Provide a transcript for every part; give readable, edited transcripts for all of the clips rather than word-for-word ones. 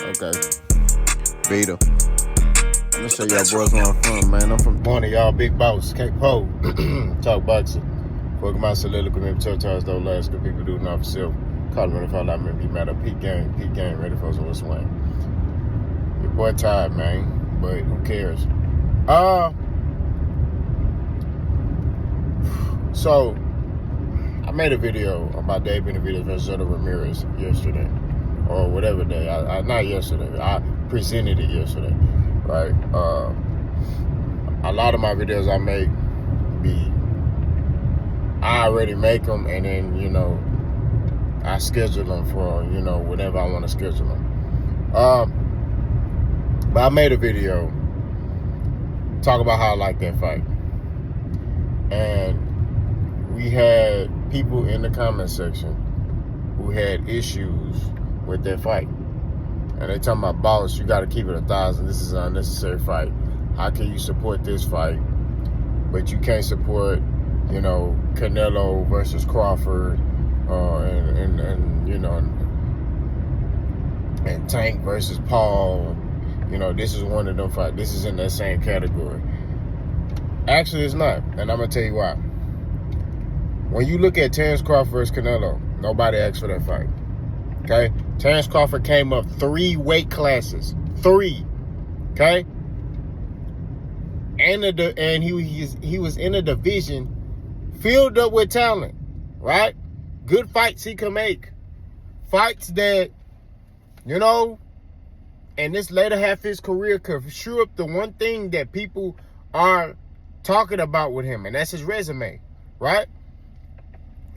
Okay. Vita. I'm gonna show y'all boys where I'm from, man. I'm from One of y'all big boss, Cape Ho. Talk boxing. Welcome my soliloquy, maybe turtles, though last good people do not for self. Call me if I like me, be mad at peak game, ready for us on the swing. Your boy tired, man, but who cares? So I made a video about Benavidez versus Zurdo Ramirez yesterday, or whatever day. Not yesterday. I presented it yesterday, right? A lot of my videos I make I already make them, and then I schedule them for whenever I want to schedule them. But I made a video talk about how I like that fight, and we had people in the comment section who had issues with that fight. And they talking about, boss, you got to keep it 1,000. This is an unnecessary fight. How can you support this fight, but you can't support, Canelo versus Crawford, and Tank versus Paul. This is one of them fights. This is in that same category. Actually, it's not, and I'm gonna tell you why. When you look at Terrence Crawford versus Canelo, nobody asked for that fight. Okay? Terrence Crawford came up 3 weight classes. 3. Okay? And he was in a division filled up with talent. Right? Good fights he could make. Fights that, in this later half of his career could sure up the one thing that people are talking about with him, and that's his resume. Right?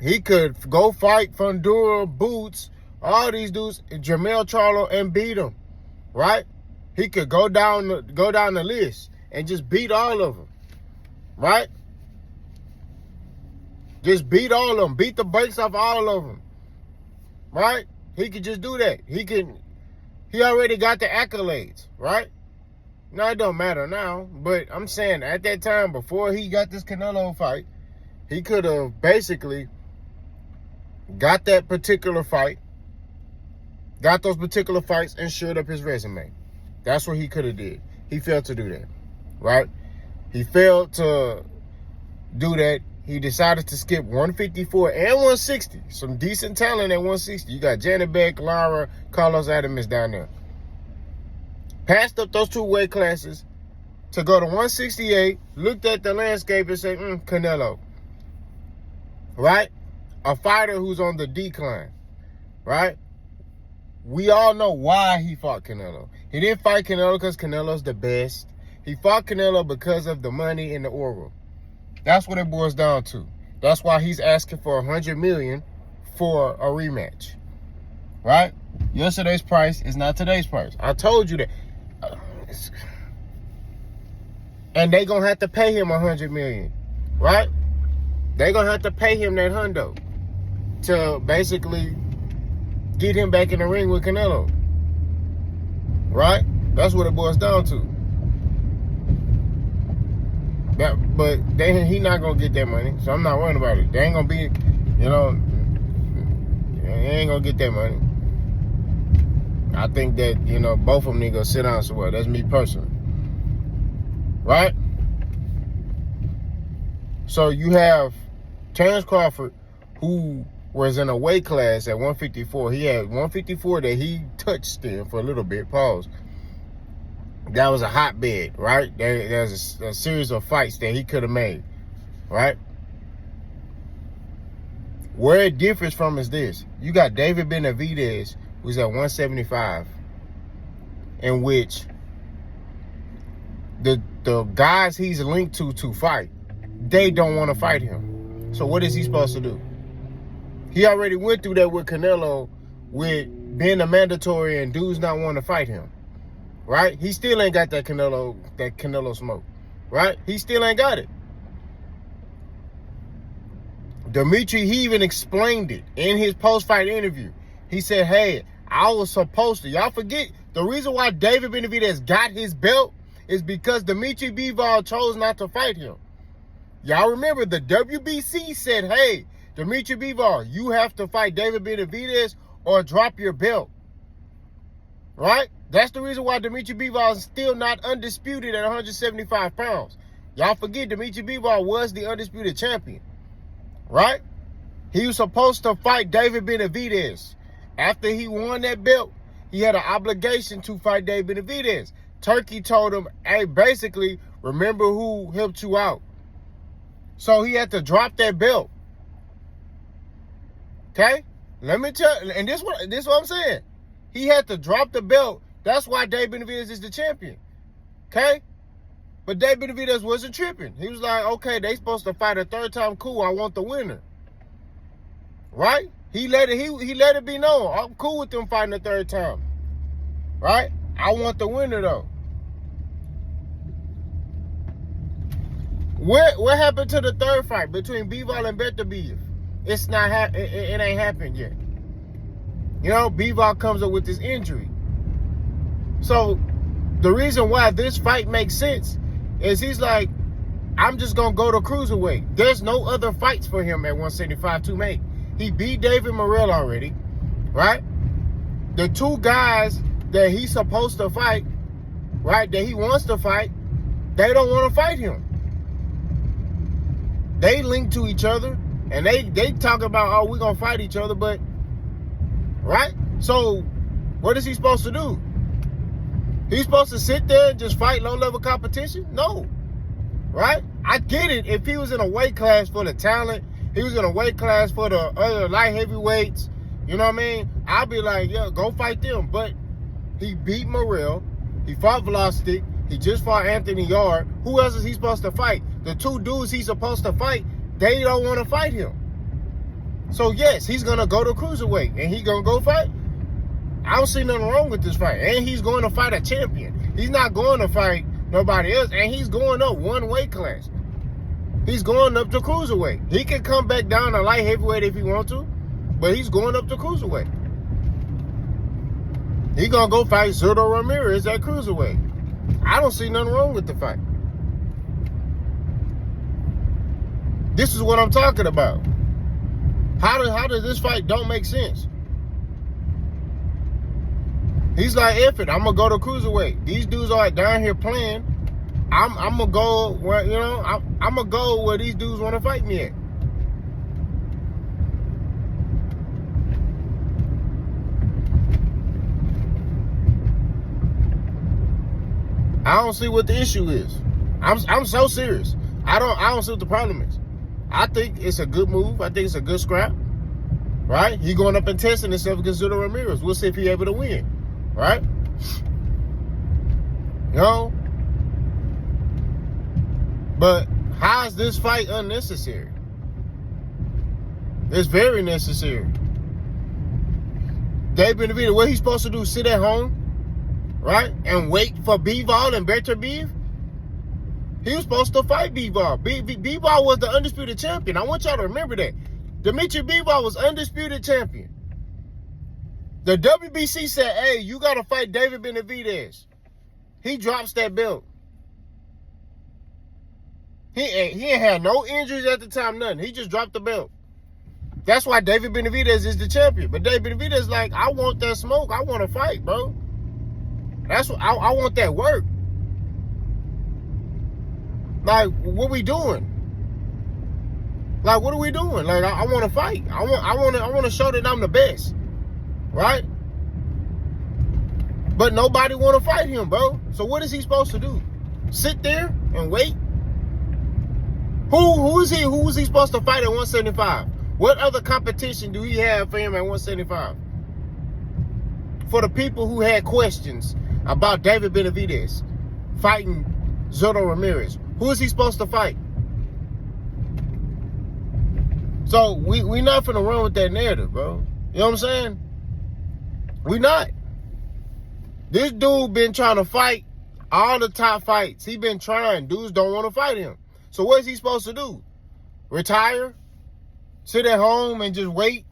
He could go fight Fundura, Boots, all these dudes, Jamel Charlo, and beat them, right? He could go down the list and just beat all of them, right? Just beat all of them, beat the brakes off all of them, right? He could just do that. He already got the accolades, right? Now it don't matter now, but I'm saying at that time before he got this Canelo fight, he could have basically got that particular fight, got those particular fights, and shored up his resume. That's what he could have did. He failed to do that, right? He failed to do that. He decided to skip 154 and 160. Some decent talent at 160. You got Janet Beck, Lara, Carlos Adames down there. Passed up those 2 weight classes to go to 168, looked at the landscape and said, Canelo, right? A fighter who's on the decline, right? We all know why he fought Canelo. He didn't fight Canelo because Canelo's the best. He fought Canelo because of the money and the aura. That's what it boils down to. That's why he's asking for $100 million for a rematch, right? Yesterday's price is not today's price. I told you that. And they gonna have to pay him $100 million, right? They gonna have to pay him that hundo to basically get him back in the ring with Canelo. Right? That's what it boils down to. But he not going to get that money, so I'm not worried about it. They ain't going to be, they ain't going to get that money. I think that, both of them need to go sit down somewhere. That's me personally. Right? So you have Terrence Crawford, who was in a weight class at 154. He had 154 that he touched in for a little bit. Pause. That was a hotbed, right? There's a series of fights that he could have made, right? Where it differs from is this. You got David Benavidez, who's at 175, in which the guys he's linked to fight, they don't want to fight him. So what is he supposed to do? He already went through that with Canelo, with being a mandatory and dudes not wanting to fight him, right? He still ain't got that Canelo smoke, right? He still ain't got it. Dimitri, he even explained it in his post-fight interview. He said, hey, I was supposed to. Y'all forget, the reason why David Benavidez got his belt is because Dimitri Bivol chose not to fight him. Y'all remember the WBC said, hey, Dimitri Bivol, you have to fight David Benavidez or drop your belt. right? That's the reason why Dimitri Bivol is still not undisputed at 175 pounds. Y'all forget Dimitri Bivol was the undisputed champion, right? He was supposed to fight David Benavidez. After he won that belt, he had an obligation to fight David Benavidez. Turkey told him, hey, basically, remember who helped you out. So he had to drop that belt. Okay? Let me tell you, and this what I'm saying. He had to drop the belt. That's why David Benavidez is the champion. Okay? But David Benavidez wasn't tripping. He was like, okay, they supposed to fight a third time. Cool, I want the winner. Right? He let it be known. I'm cool with them fighting the third time. Right? I want the winner though. What happened to the third fight between Bivol and Benavidez? It's not it ain't happened yet. You know, Bivol comes up with this injury. So the reason why this fight makes sense is he's like, I'm just gonna go to cruiserweight. There's no other fights for him at 175 to make. He beat David Morrell already, right? The two guys that he's supposed to fight, right, that he wants to fight, they don't want to fight him. They link to each other, and they talk about, oh, we're going to fight each other, but, right? So, what is he supposed to do? He's supposed to sit there and just fight low-level competition? No, right? I get it. If he was in a weight class for the talent, he was in a weight class for the other light heavyweights, you know what I mean? I'd be like, yeah, go fight them. But he beat Morrell. He fought Velocity. He just fought Anthony Yard. Who else is he supposed to fight? The two dudes he's supposed to fight, they don't want to fight him. So, yes, he's going to go to cruiserweight, and he's going to go fight. I don't see nothing wrong with this fight. And he's going to fight a champion. He's not going to fight nobody else, and he's going up one weight class. He's going up to cruiserweight. He can come back down to light heavyweight if he wants to, but he's going up to cruiserweight. He's going to go fight Zurdo Ramirez at cruiserweight. I don't see nothing wrong with the fight. This is what I'm talking about. How does this fight don't make sense? He's like, F it, I'm going to go to cruiserweight. These dudes are down here playing. I'm going to go where, you know, I'm going to go where these dudes want to fight me at. I don't see what the issue is. I'm so serious. I don't see what the problem is. I think it's a good move. I think it's a good scrap. Right? He going up and testing himself against Zurdo Ramirez. We'll see if he's able to win. Right? You know? But how is this fight unnecessary? It's very necessary. David Benavidez, what he's supposed to do, sit at home, right, and wait for Bivol and Benavidez? He was supposed to fight Bivol. Bivol was the undisputed champion. I want y'all to remember that. Dimitri Bivol was undisputed champion. The WBC said, hey, you got to fight David Benavidez. He drops that belt. He ain't had no injuries at the time, nothing. He just dropped the belt. That's why David Benavidez is the champion. But David Benavidez like, I want that smoke. I want to fight, bro. That's what I want that work. Like, what we doing? Like, what are we doing? Like, I want to fight. I want to show that I'm the best, right? But nobody want to fight him, bro. So what is he supposed to do? Sit there and wait? Who is he? Who is he supposed to fight at 175? What other competition do he have for him at 175? For the people who had questions about David Benavidez fighting Zurdo Ramirez, who is he supposed to fight? So we not finna run with that narrative, bro. You know what I'm saying? We not. This dude been trying to fight all the top fights. He been trying. Dudes don't want to fight him. So what is he supposed to do? Retire? Sit at home and just wait?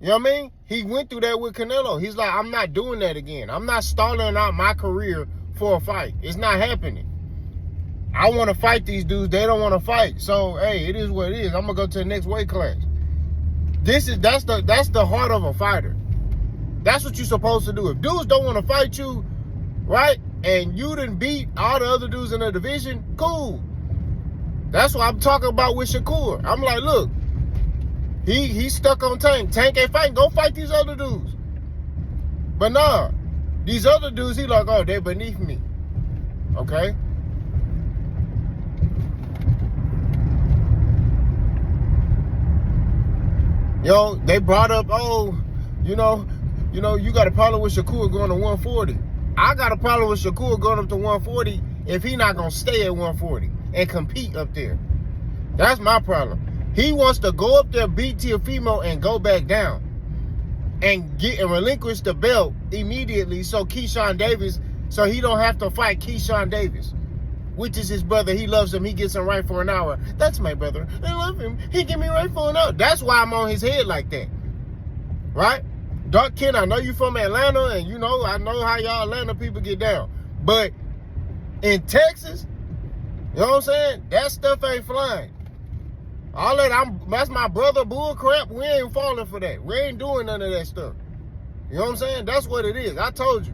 You know what I mean? He went through that with Canelo. He's like, I'm not doing that again. I'm not stalling out my career for a fight. It's not happening. I want to fight these dudes. They don't want to fight. So, hey, it is what it is. I'm going to go to the next weight class. That's the heart of a fighter. That's what you're supposed to do. If dudes don't want to fight you, right, and you didn't beat all the other dudes in the division, cool. That's what I'm talking about with Shakur. I'm like, look, he's stuck on Tank. Tank ain't fighting. Go fight these other dudes. But nah, these other dudes, he like, oh, they're beneath me. Okay? Yo, they brought up, oh, you got a problem with Shakur going to 140. I got a problem with Shakur going up to 140 if he not going to stay at 140 and compete up there. That's my problem. He wants to go up there, beat Teofimo, and go back down and relinquish the belt immediately so Keyshawn Davis, so he don't have to fight Keyshawn Davis, which is his brother. He loves him. He gets him right for an hour. That's my brother. I love him. He get me right for an hour. That's why I'm on his head like that. Right? Dark Ken, I know you from Atlanta, and I know how y'all Atlanta people get down. But in Texas, you know what I'm saying? That stuff ain't flying. All that's my brother bull crap. We ain't falling for that. We ain't doing none of that stuff. You know what I'm saying? That's what it is. I told you.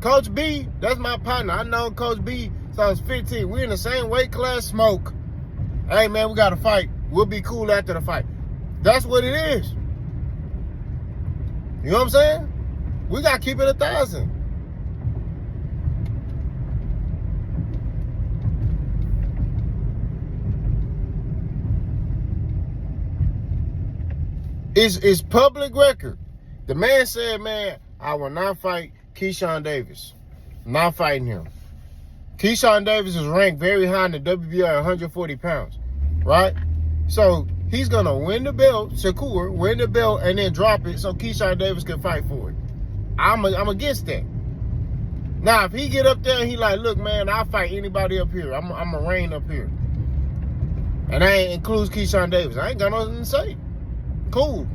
Coach B, that's my partner. I know Coach B since 15. We in the same weight class, smoke. Hey, man, we got to fight. We'll be cool after the fight. That's what it is. You know what I'm saying? We got to keep it 1,000. It's public record. The man said, man, I will not fight Keyshawn Davis. I'm not fighting him. Keyshawn Davis is ranked very high in the WBO at 140 pounds, right? So he's going to win the belt, Shakur, win the belt, and then drop it so Keyshawn Davis can fight for it. I'm against that. Now, if he get up there and he like, look, man, I'll fight anybody up here. I'm a reign up here. And that includes Keyshawn Davis. I ain't got nothing to say. Cool.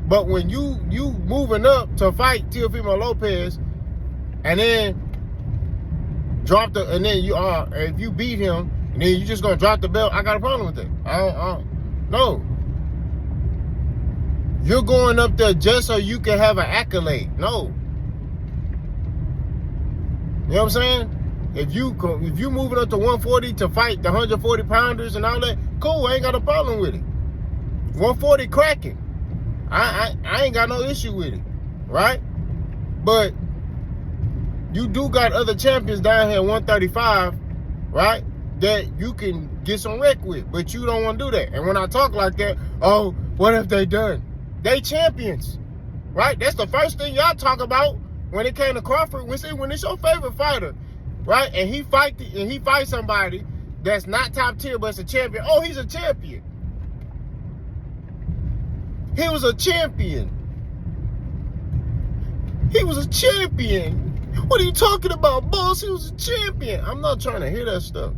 But when you moving up to fight Teofimo Lopez and then if you beat him and then you just gonna drop the belt, I got a problem with that. No. You're going up there just so you can have an accolade. No. You know what I'm saying? If you moving up to 140 to fight the 140 pounders and all that, cool, I ain't got a problem with it. 140 cracking. I ain't got no issue with it, right? But you do got other champions down here at 135, right, that you can get some wreck with, but you don't want to do that. And when I talk like that, oh, what have they done? They champions, right? That's the first thing y'all talk about when it came to Crawford. When it's your favorite fighter, right, and he fight somebody that's not top tier but it's a champion. Oh, he's a champion. He was a champion. He was a champion. What are you talking about, boss? He was a champion. I'm not trying to hear that stuff.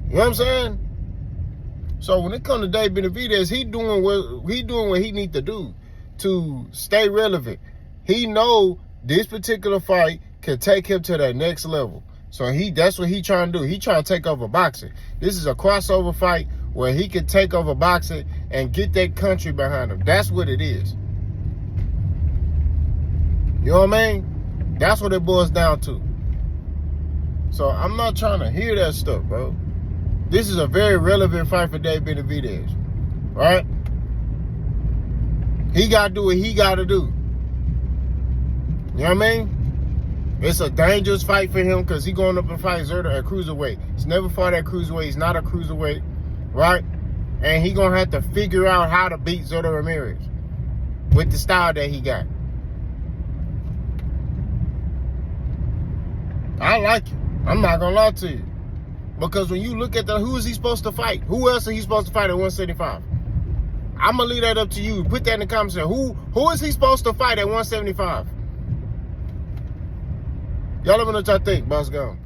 You know what I'm saying? So when it comes to Dave Benavidez, he doing what he need to do to stay relevant. He know this particular fight can take him to that next level. So that's what he trying to do. He trying to take over boxing. This is a crossover fight where he can take over boxing and get that country behind him. That's what it is. You know what I mean? That's what it boils down to. So I'm not trying to hear that stuff, bro. This is a very relevant fight for Dave Benavidez, right? He got to do what he got to do. You know what I mean? It's a dangerous fight for him because he's going up and fight Zurdo at cruiserweight. He's never fought at cruiserweight. He's not a cruiserweight, right? And he's going to have to figure out how to beat Zurdo Ramirez with the style that he got. I like it. I'm not going to lie to you. Because when you look at who is he supposed to fight? Who else is he supposed to fight at 175? I'm going to leave that up to you. Put that in the comments. Who is he supposed to fight at 175? Y'all let me know what y'all think. Boss gone.